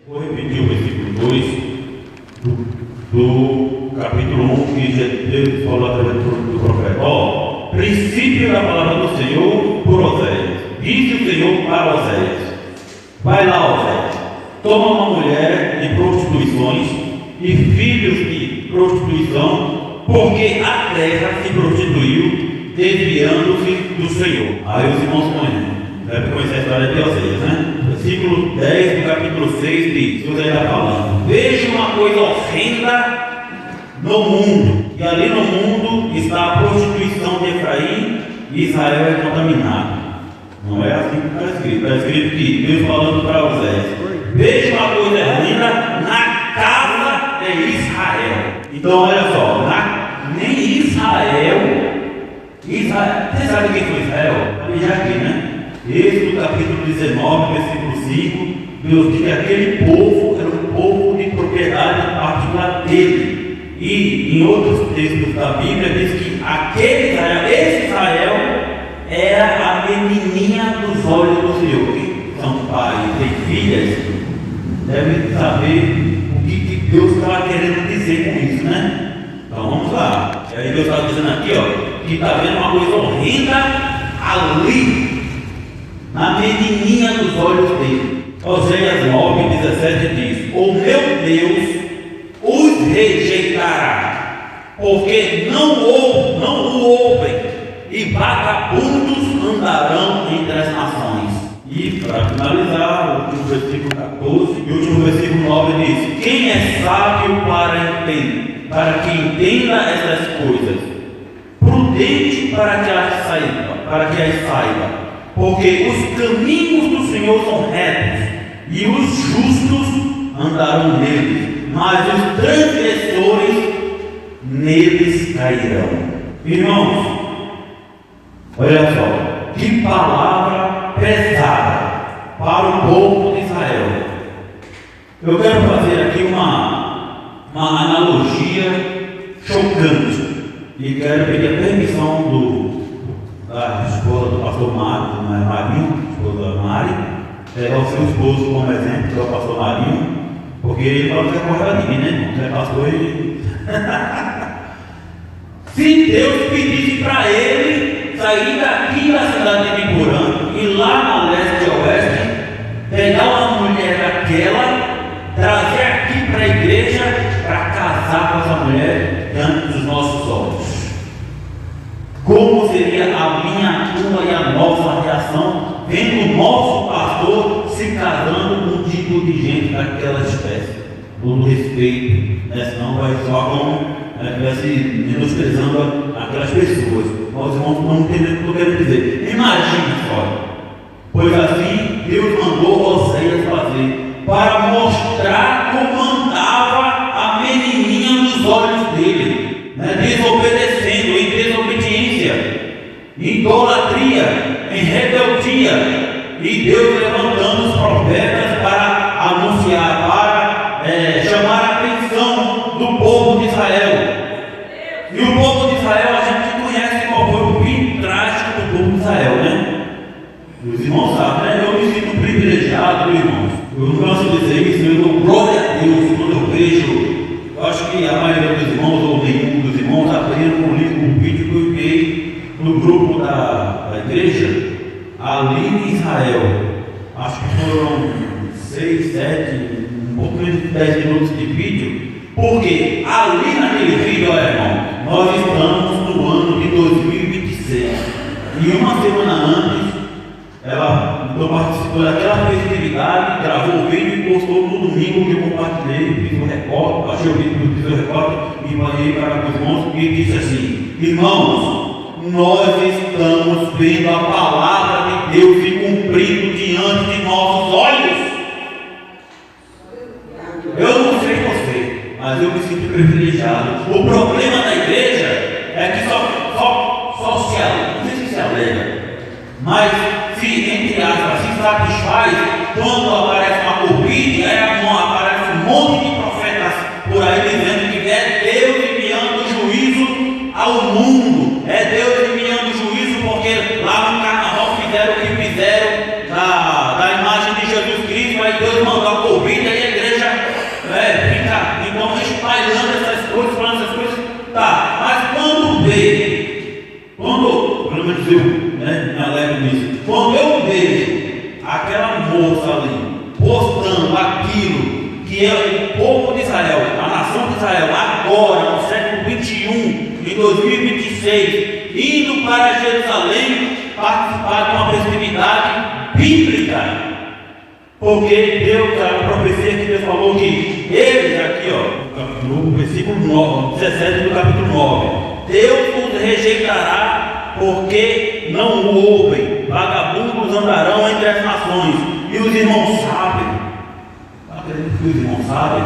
Vou repetir o versículo 2 do capítulo 1, que Deus falou através do profeta. Ó, princípio da palavra do Senhor por Oséias. Disse o Senhor para Oséias: vai lá, Oséias, toma uma mulher de prostituições e filhos de prostituição, porque a terra se prostituiu, desviando-se do Senhor. Aí os irmãos devem conhecer a história de Oséias, né? Versículo 10 do capítulo 6 diz: Deus está falando, veja uma coisa horrenda no mundo, e ali no mundo está a prostituição de Efraim, e Israel é contaminado. Não é assim que está escrito que Deus falando para Oséias: veja uma coisa horrenda na casa de Israel. Então olha só, nem Israel, você sabe quem foi Israel? Já aqui, né? Êxodo capítulo 19, versículo 5, Deus diz que aquele povo era um povo de propriedade particular dele. E em outros textos da Bíblia diz que esse Israel, era a menininha dos olhos do Senhor. Quem são pais e filhas devem saber o que Deus estava querendo dizer com isso, né? Então vamos lá. E aí Deus está dizendo aqui, ó, que está vendo uma coisa horrenda ali, na menininha dos olhos dele. Oséias 9:17 diz: o meu Deus os rejeitará, porque não o ouvem, e vagabundos andarão entre as nações. E para finalizar, o versículo 14 e o último versículo 9 diz: quem é sábio para que entenda essas coisas, prudente para que as saiba, porque os caminhos do Senhor são retos, e os justos andarão neles, mas os transgressores neles cairão. Irmãos, olha só, que palavra pesada para o povo de Israel. Eu quero fazer aqui uma analogia chocante, e quero pedir a permissão da esposa do pastor Marinho, esposa Mari, pegar o seu esposo como exemplo, que é o pastor Marinho, porque ele pode ser correr de mim, né? Não é pastor e... Se Deus pedisse para ele sair daqui da cidade de Biporã e lá na leste e oeste, pegar uma mulher daquela, trazer aqui para a igreja para casar com essa mulher diante dos nossos olhos, como seria a minha, a tua e a nossa reação vendo o nosso pastor se casando com um tipo de gente daquela espécie? Todo respeito, né? Senão vai só como estivesse menosprezando aquelas pessoas. Nós irmãos não entendemos o que eu quero dizer. Imagine só, pois assim Deus mandou Oséias fazer, para mostrar como andava a menininha nos olhos dele, né? Desobedecendo, em desobediência, em idolatria, em rebeldia, e Deus levantando os profetas para anunciar, para chamar a atenção do povo de Israel. E o povo de Israel, a gente conhece qual foi o fim trágico do povo de Israel, né? Os irmãos sabem, né? Eu me sinto privilegiado, irmãos. Eu não canso de dizer isso, eu dou glória a Deus quando eu vejo. Eu acho que a maioria dos irmãos, ou nenhum dos irmãos, abriram um vídeo que eu enviei no grupo da igreja, ali em Israel. Acho que foram 6, 7, um pouco menos de 10 minutos de vídeo, porque ali naquele vídeo, olha, irmão, nós estamos no ano de 2026, e uma semana antes, ela participou daquela festividade, gravou o vídeo e postou no domingo, que eu compartilhei, fiz um recorte, achei o vídeo, fiz o recorte e mandei para os irmãos, e disse assim: irmãos, nós estamos vendo a palavra de Deus se cumprindo diante de nossos olhos. Eu não sei você, mas eu me sinto privilegiado. O problema da igreja é que só se alegra, mas se, entre aspas, se satisfaz quando aparece uma Covid, aparece um monte de profetas por aí dizendo que é Deus enviando juízo ao mundo, é Deus enviando juízo porque lá no carnaval fizeram o que fizeram da imagem de Jesus Cristo, aí Deus mandou a Covid, aí a igreja que é o povo de Israel, a nação de Israel, agora, no século 21, em 2026, indo para Jerusalém, participar de uma festividade bíblica. Porque Deus, a profecia que Deus falou que eles aqui, no versículo 17 do capítulo 9, Deus os rejeitará porque não o ouvem, vagabundos andarão entre as nações, e os irmãos sabem, acredito que os irmãos sabem,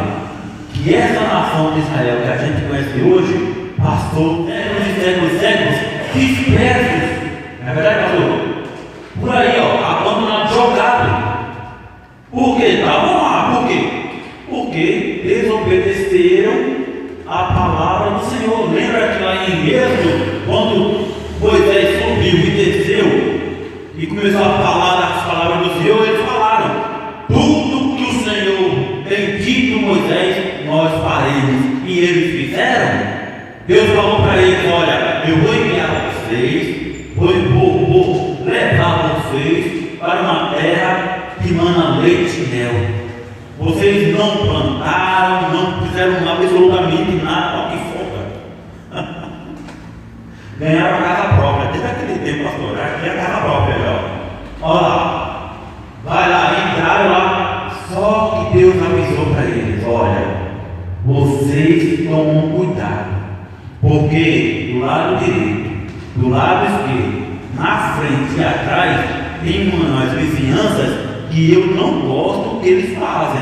que essa nação de Israel que a gente conhece hoje, passou séculos e séculos e séculos dispersos, não é verdade, pastor? Por aí, abandonado, jogado. Por quê? Estavam lá, por quê? Porque desobedeceram a palavra do Senhor. Lembra que lá em Êxodo, quando Moisés subiu e desceu e começou a falar das palavras do Senhor, eles falaram: tudo que o Senhor tem dito, Moisés, nós faremos. E eles fizeram. Deus falou para eles: olha, eu vou enviar vocês, vou levar vocês para uma terra que mana leite e mel. Vocês não plantaram, não fizeram absolutamente nada. Olha que foda. Ganharam a casa própria. Desde aquele tempo, pastor, aqui é a casa própria. Olha lá, vai lá, entraram lá. Só que Deus avisou para eles: olha, vocês tomam cuidado, porque do lado direito, do lado esquerdo, na frente e atrás, tem umas vizinhanças que eu não gosto que eles fazem.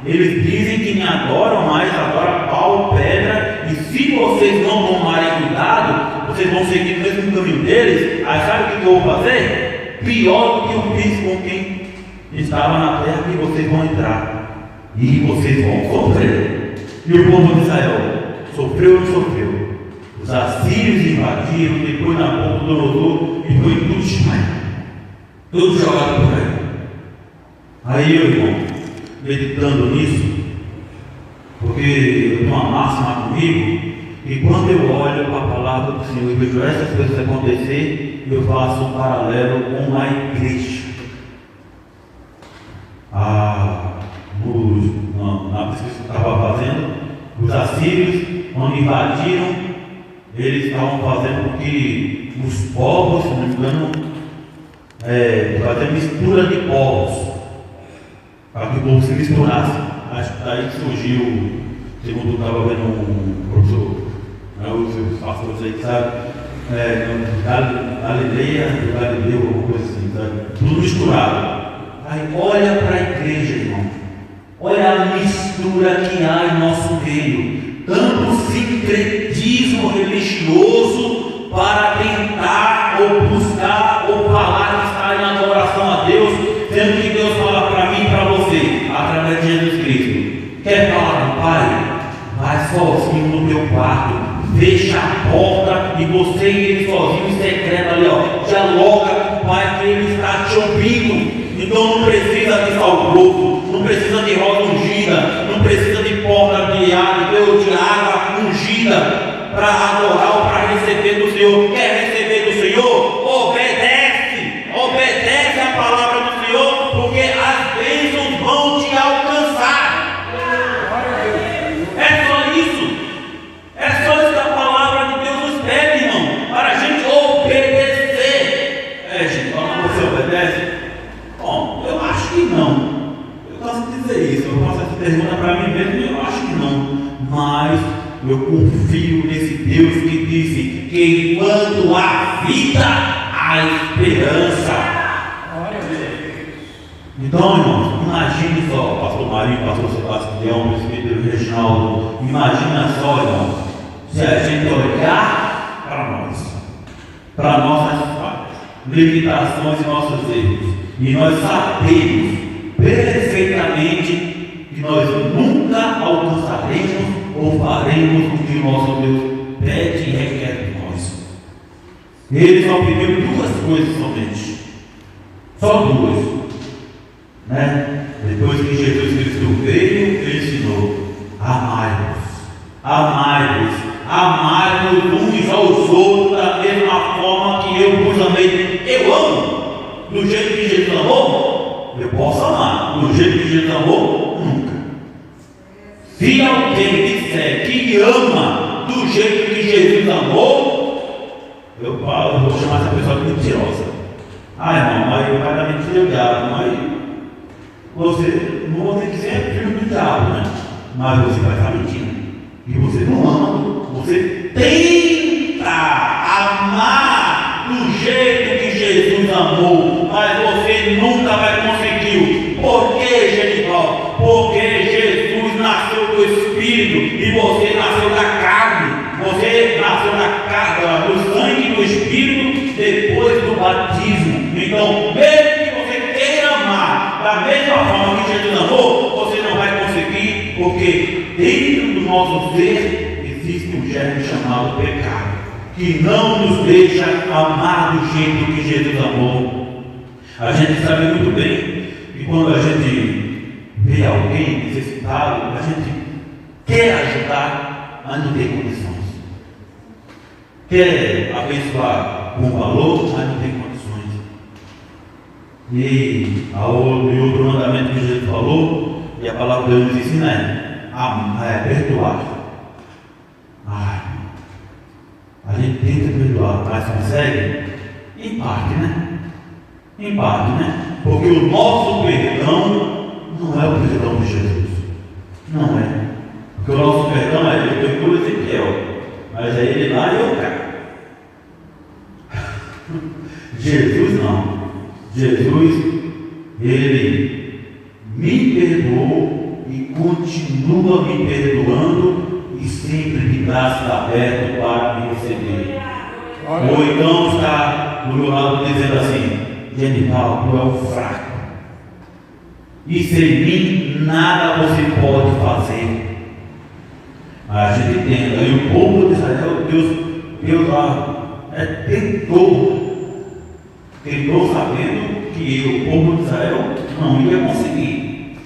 Eles dizem que me adoram, mas adoram pau, pedra, e se vocês não tomarem cuidado, vocês vão seguir o mesmo caminho deles. Aí sabe o que eu vou fazer? Pior do que eu fiz com quem estava na terra que vocês vão entrar, e vocês vão sofrer. E o povo de Israel sofreu ou não sofreu? Os assírios invadiram, depois na boca do Nabucodonosor, e foi tudo Ismael, tudo jogado por aí. Aí, meu irmão, meditando nisso, porque eu tenho uma máxima comigo, e quando eu olho para a palavra do Senhor e vejo essas coisas acontecer, eu faço um paralelo com a igreja. Na pesquisa que eu estava fazendo, os assírios, quando invadiram, eles estavam fazendo com que os povos, se não me engano, fazendo mistura de povos, para que o povo se misturasse. Acho que daí surgiu, segundo eu estava vendo um professor, os pastores aí que sabe, Galileu, alguma coisa assim, sabe? Tudo misturado. Aí olha para a igreja, irmão, olha a mistura que há em nosso meio, tanto sincretismo religioso para tentar ou buscar ou falar que está em adoração a Deus, sendo que Deus fala para mim e para você, através de Jesus Cristo. Quer falar com o Pai? Vai sozinho no teu quarto, fecha a porta e você e ele sozinho em secreto ali, dialoga com o Pai, que ele está te ouvindo. Então não precisa de sal grosso, não precisa de rosa ungida, não precisa de porta de água ungida para adorar ou para receber do Senhor. Quer receber do Senhor? Obedece a palavra do Senhor, porque as bênçãos vão te alcançar. É só isso que a palavra de Deus nos pede, irmão, para a gente obedecer. Gente, quando você obedece, bom, eu acho que não. Eu posso dizer isso, eu faço essa pergunta para mim mesmo, eu acho que não. Mas eu confio nesse Deus que disse que enquanto há vida, há esperança. Então, irmãos, imagine só, pastor Marinho, pastor Sebastião, presbítero Reginaldo, imagina só, irmãos, se a gente olhar para nossas falhas, limitações e nossos erros, e nós sabemos perfeitamente que nós nunca alcançaremos ou faremos o que o nosso Deus pede e requer de nós. Ele só pediu duas coisas somente, só duas, né? Depois que Jesus Cristo veio, ele ensinou: amai-vos uns aos outros da mesma forma que eu vos amei. Eu amo do jeito que Jesus amou. Eu posso amar do jeito que Jesus amou? Nunca. Se alguém disser que ama do jeito que Jesus amou, eu vou chamar essa pessoa de mentirosa. Irmão, mas o pai da mentira é o diabo, mas você não vai ter que ser filho do diabo, né? Mas você vai estar mentindo. E você não ama, você tenta amar do jeito que Jesus amou, mas você nunca vai conseguir. Por que, Genival? Porque Jesus nasceu do Espírito e você nasceu da carne. Você nasceu da carne, do sangue e do Espírito depois do batismo. Então, mesmo que você queira amar da mesma forma que Jesus amou, você não vai conseguir, porque dentro do nosso ser existe um germe chamado pecado, que não nos deixa amar do jeito que Jesus amou. A gente sabe muito bem que quando a gente vê alguém necessitado, a gente quer ajudar, mas não tem condições. Quer abençoar com valor, mas não tem condições. E outro mandamento que Jesus falou, e a palavra de Deus nos ensina é perdoar. A gente tenta perdoar, mas consegue? Em parte, né? Em parte, né? Porque o nosso perdão não é o perdão de Jesus. Não é. Porque o nosso perdão é eu perdoo Ezequiel, mas é ele lá e eu cá. Jesus não. Jesus, ele me perdoou e continua me perdoando e sempre de braços abertos para me receber. Ou então está do meu lado dizendo assim: Genival, tu é um fraco, e sem mim nada você pode fazer. Mas a gente entenda, e o povo de Israel, Deus lá tentou sabendo que o povo de Israel não ia conseguir.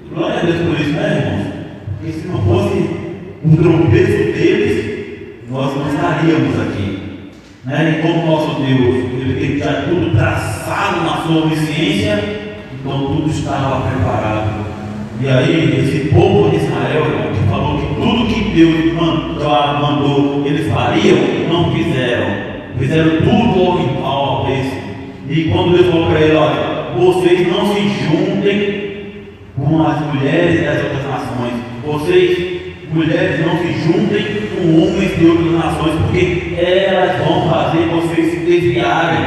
E glória a Deus por isso, né, irmãos? Porque se não fosse o tropeço deles, nós não estaríamos aqui, né? E como nosso Deus, ele tem já tudo traçado na sua onisciência, então tudo estava preparado. E aí, esse povo de Israel, que falou que tudo que Deus mandou eles fariam, não fizeram tudo ao avesso. E quando Deus falou para ele: olha, vocês não se juntem com as mulheres das outras nações, vocês, mulheres, não se juntem com homens de outras nações, porque elas vão fazer vocês se desviarem.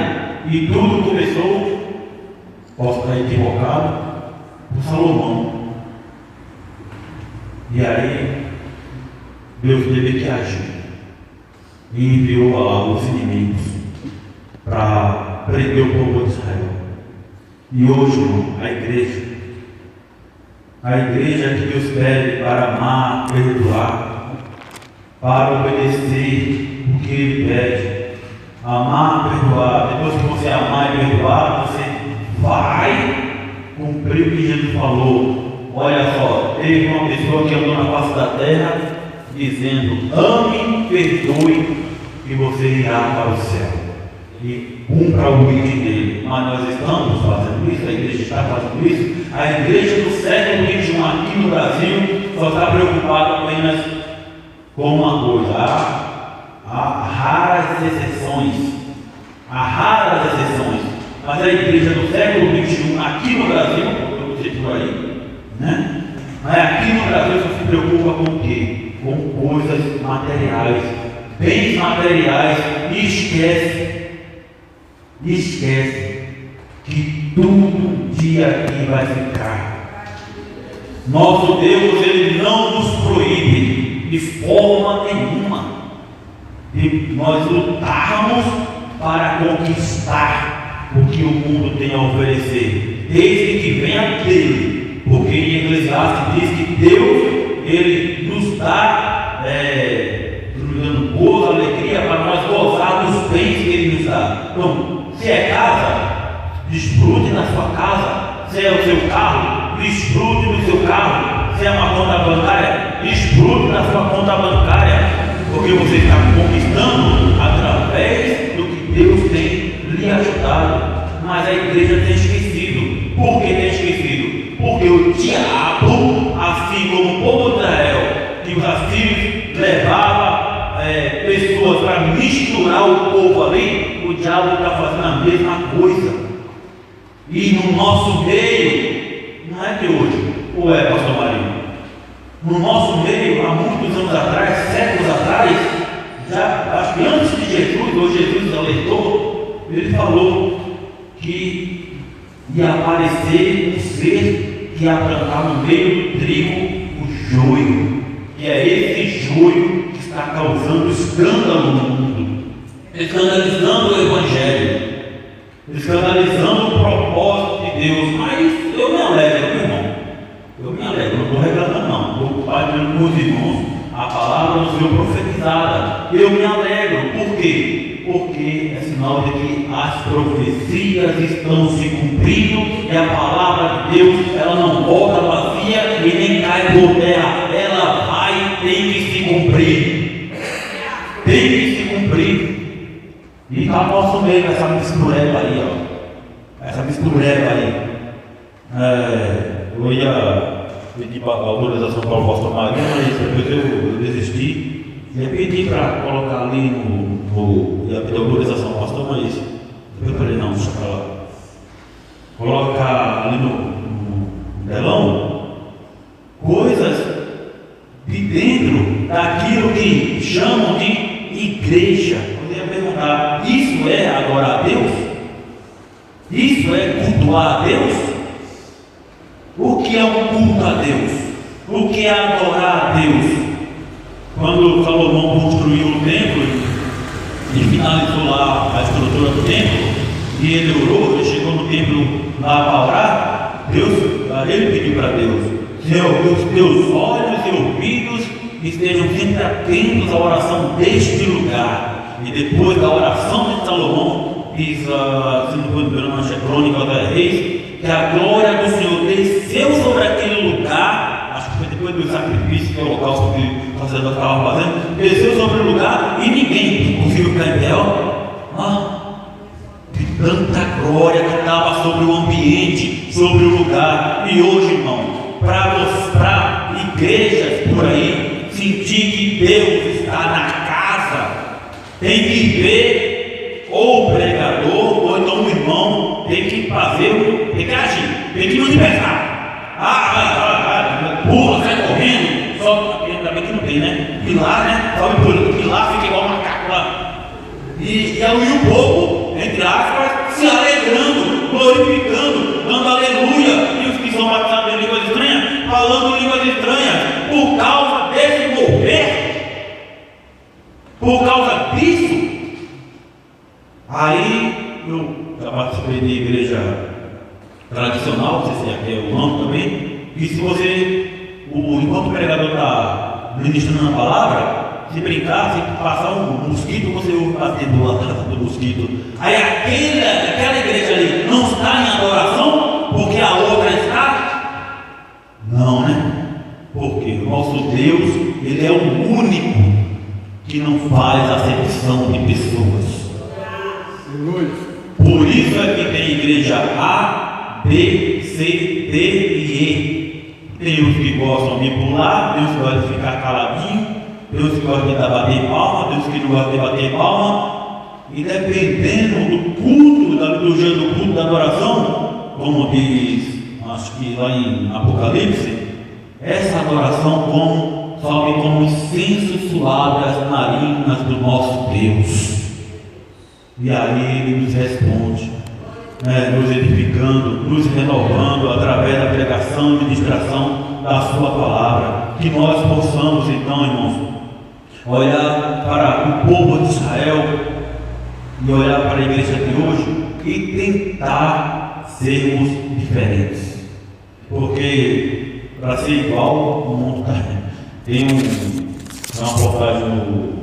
E tudo começou, posso estar equivocado, por Salomão. E aí Deus teve que agir e enviou lá os inimigos para prender o povo de Israel. E hoje, irmão, a igreja que Deus pede para amar, perdoar, para obedecer o que Ele pede. Amar, perdoar. Depois que você amar e perdoar, você vai cumprir o que Jesus falou. Olha só, teve uma pessoa que andou na face da terra dizendo: ame, perdoe, e você irá para o céu. E cumpra o vídeo dele. Mas nós estamos fazendo isso, a igreja está fazendo isso. A igreja do século XXI aqui no Brasil só está preocupada apenas com uma coisa: há raras exceções. Há raras exceções. Mas a igreja do século XXI aqui no Brasil, eu não sei por aí, né? Mas aqui no Brasil só se preocupa com o quê? Com coisas materiais, bens materiais, e esquece que tudo um dia aqui vai ficar. Nosso Deus, Ele não nos proíbe de forma nenhuma de nós lutarmos para conquistar o que o mundo tem a oferecer, desde que venha dele, porque em Eclesiastes diz que Deus, Ele nos dá gozo, alegria, para nós gozar dos bens que Ele nos dá. Então, se é casa, desfrute na sua casa. Se é o seu carro, desfrute no seu carro. Se é uma conta bancária, desfrute na sua conta bancária, porque você está conquistando através do que Deus tem lhe ajudado. Mas a igreja tem esquecido. Por que tem esquecido? Porque o diabo, assim como o povo de Israel, misturar o povo ali, o diabo está fazendo a mesma coisa. E no nosso meio, não é de hoje, ou é, pastor Marinho? No nosso meio, há muitos anos atrás, séculos atrás, já, acho que antes de Jesus, ou Jesus alertou, ele falou que ia aparecer um ser que ia plantar no meio do trigo o joio. E é esse joio que está causando escândalo no mundo, escandalizando o Evangelho, escandalizando o propósito de Deus. Mas eu me alegro, meu irmão. Eu me alegro, não estou reclamando, não. Estou ocupado com os irmãos. A palavra do Senhor profetizada. Eu me alegro. Por quê? Porque é sinal de que as profecias estão se cumprindo e a palavra de Deus, ela não volta vazia e nem cai por terra. Ela vai, tem que se cumprir. Tem que se cumprir. E está no nosso meio essa mistureba aí, ó. Essa mistureba aí. Eu ia pedir para a autorização para o pastor Marinho, mas depois eu desisti. Ia pedir para colocar ali ia pedir autorização ao pastor, mas eu falei, não, deixa para lá. Colocar ali no telão coisas de dentro daquilo que chamam de igreja. Eu ia perguntar, isso é adorar a Deus? Isso é cultuar a Deus? O que é um culto a Deus? O que é adorar a Deus? Quando Salomão construiu o templo e finalizou lá a estrutura do templo, e ele orou, ele chegou no templo lá para orar, ele pediu para Deus: Senhor, que os teus olhos e ouvidos estejam sempre atentos à oração deste lugar. E depois da oração de Salomão, diz, se não for engano, na crônica da Reis, que a glória do Senhor desceu sobre aquele lugar. Acho que foi depois do sacrifício que o holocausto que o sacerdote estava fazendo, desceu sobre o lugar e ninguém conseguiu ficar em pé, de tanta glória que estava sobre o ambiente, sobre o lugar. E hoje, irmão, para igrejas por aí sentir que Deus está na casa, tem que ver ou o pregador ou então o irmão tem que fazer, tem que agir, tem que manifestar. Pula, sai correndo, sobe, ainda bem que não tem, né? Pilar, né? Sobe pulando, pilar, fica igual macaco lá. E o povo, entre aspas, se alegrando, glorificando, dando aleluia. E os que são batizados em línguas estranhas, falando em línguas estranhas, por causa desse mover, por causa disso. Aí eu já participei de igreja tradicional, não sei se aqui é o nome também, e se você, enquanto o pregador está ministrando a palavra, se brincar, se passar um mosquito, você atendeu a casa do mosquito. Aí aquela igreja ali não está em adoração, porque a outra está? Não, né? Porque o nosso Deus, Ele é o único que não faz acepção de pessoas. Por isso é que tem igreja A, B, C, D e E. Tem uns que gostam de pular, tem uns que gostam de ficar caladinho, tem uns que gostam de bater palma, tem uns que não gostam de bater palma. E dependendo do culto, da liturgia do culto da adoração, como diz, acho que lá em Apocalipse, essa adoração sobe como incenso suave às narinas do nosso Deus. E aí Ele nos responde, nos edificando, nos renovando através da pregação e ministração da Sua palavra. Que nós possamos então, irmãos, olhar para o povo de Israel e olhar para a igreja de hoje e tentar sermos diferentes. Porque para ser igual, o mundo está. Tem uma postagem no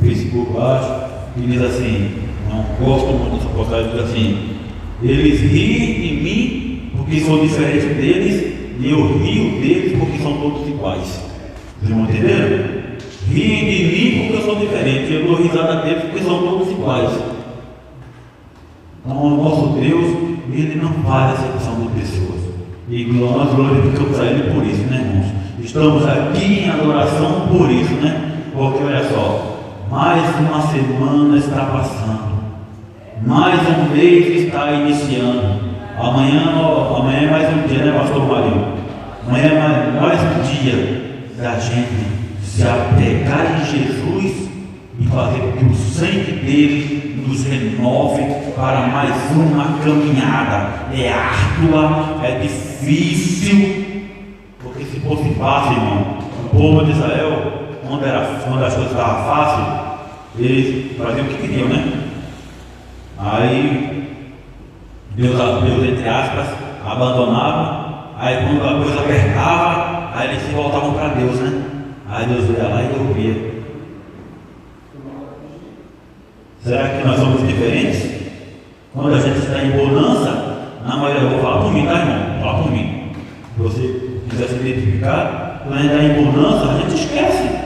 Facebook, eu acho, que diz assim, não gosto muito dessa postagem, diz assim: eles riem de mim porque sou diferente deles, e eu rio deles porque são todos iguais. Vocês vão entender? Riem de mim porque eu sou diferente, e eu dou risada deles porque são todos iguais. Então, o nosso Deus, Ele não faz acepção de pessoas. E nós glorificamos a Ele por isso, né, irmãos? Estamos aqui em adoração por isso, né? Porque olha só, mais uma semana está passando, mais um mês está iniciando. Amanhã é mais um dia, né, pastor Marinho? Amanhã é mais um dia da gente se apegar em Jesus e fazer com que o sangue dele nos renove para mais uma caminhada. É árdua, é difícil, porque se fosse fácil, irmão, o povo de Israel, quando as coisas estavam fáceis, eles faziam o que queriam, né? Aí Deus, entre aspas, abandonava. Aí quando a coisa apertava, aí eles se voltavam para Deus, né? Aí Deus ia lá e ouvia. Será que nós somos diferentes? Quando a gente está em bonança, na maioria, eu vou falar por mim, tá, irmão? Fala por mim. Se você quiser se identificar, quando a gente está em bonança, a gente esquece.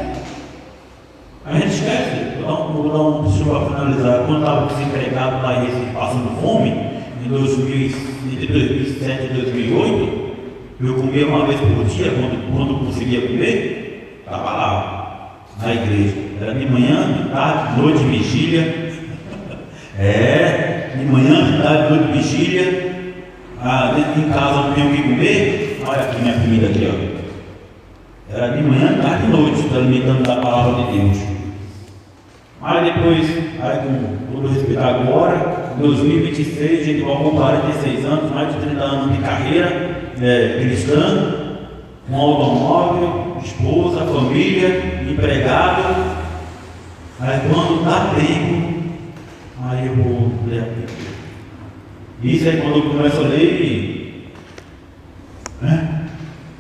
Vou dar um preciso para finalizar. Quando eu estava desempregado lá em passando fome, em 2007 e 2008, eu comia uma vez por dia, quando conseguia comer, estava lá na igreja. Era de manhã, de tarde, de noite, de vigília. De manhã, de tarde, de noite, de vigília. Dentro de casa não tinha o que comer. Olha aqui minha comida aqui, ó. Era de manhã, de tarde e de noite, se alimentando da palavra de Deus. Mas depois, com todo respeito, agora, em 2026, a gente vai com 46 anos, mais de 30 anos de carreira cristã, com automóvel, esposa, família, empregado. Aí quando dá tempo, aí eu vou ler a Bíblia. Isso aí quando eu começo a ler,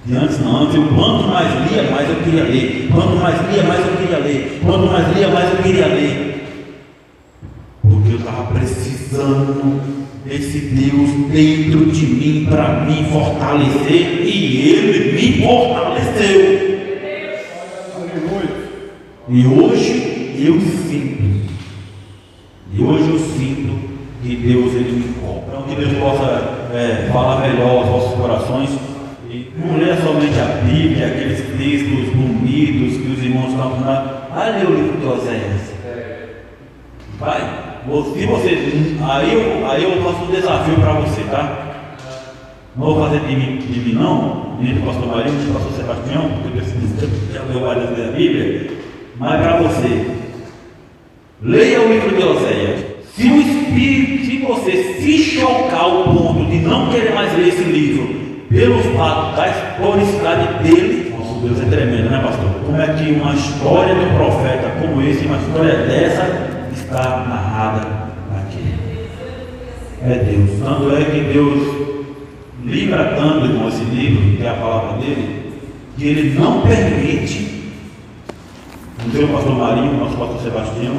de antes não, antes eu quanto mais lia, mais eu queria ler. Quanto mais lia, mais eu queria ler. Quanto mais lia, mais eu queria ler. Porque eu estava precisando desse Deus dentro de mim para me fortalecer, e Ele me fortaleceu. E hoje eu sinto que Deus Ele me cobra. Então que Deus possa falar melhor aos vossos corações. E não ler somente a Bíblia, aqueles textos bonitos que os irmãos estão falando. Vai ler o livro de Oséias. Vai. Se você, aí eu faço um desafio para você, tá? Não vou fazer de mim não, nem do pastor Marinho, nem do pastor Sebastião, porque eu já leu várias vezes a Bíblia, mas para você, leia o livro de Oséias. Se o Espírito, se você se chocar ao ponto de não querer mais ler esse livro, pelo fato da historicidade dele, nosso Deus é tremendo, né, pastor? Como é que uma história de um profeta como esse, uma história dessa, está narrada aqui? É Deus. Tanto é que Deus livra tanto, irmão, esse livro, que é a palavra dele, que ele não permite, não sei o pastor Marinho, o nosso pastor Sebastião,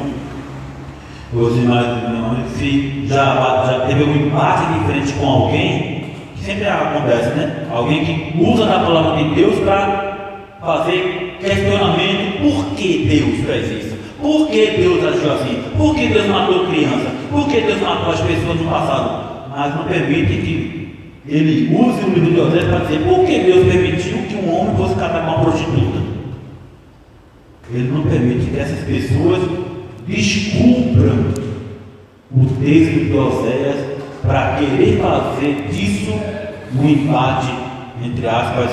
os irmãos, se já teve um embate de frente com alguém, que sempre acontece, né? Alguém que usa da palavra de Deus para fazer questionamento: por que Deus fez isso? Por que Deus agiu assim? Por que Deus matou criança? Por que Deus matou as pessoas no passado? Mas não permite que ele use o livro de Oséias para dizer por que Deus permitiu que um homem fosse casar com uma prostituta. Ele não permite que essas pessoas descubram o texto de Oséias para querer fazer disso um embate, entre aspas,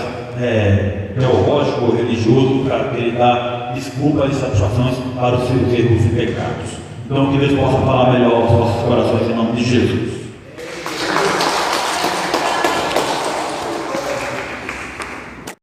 teológico ou religioso, para querer dar desculpas e satisfações para os seus erros e pecados. Então que Deus possa falar melhor aos nossos corações em nome de Jesus.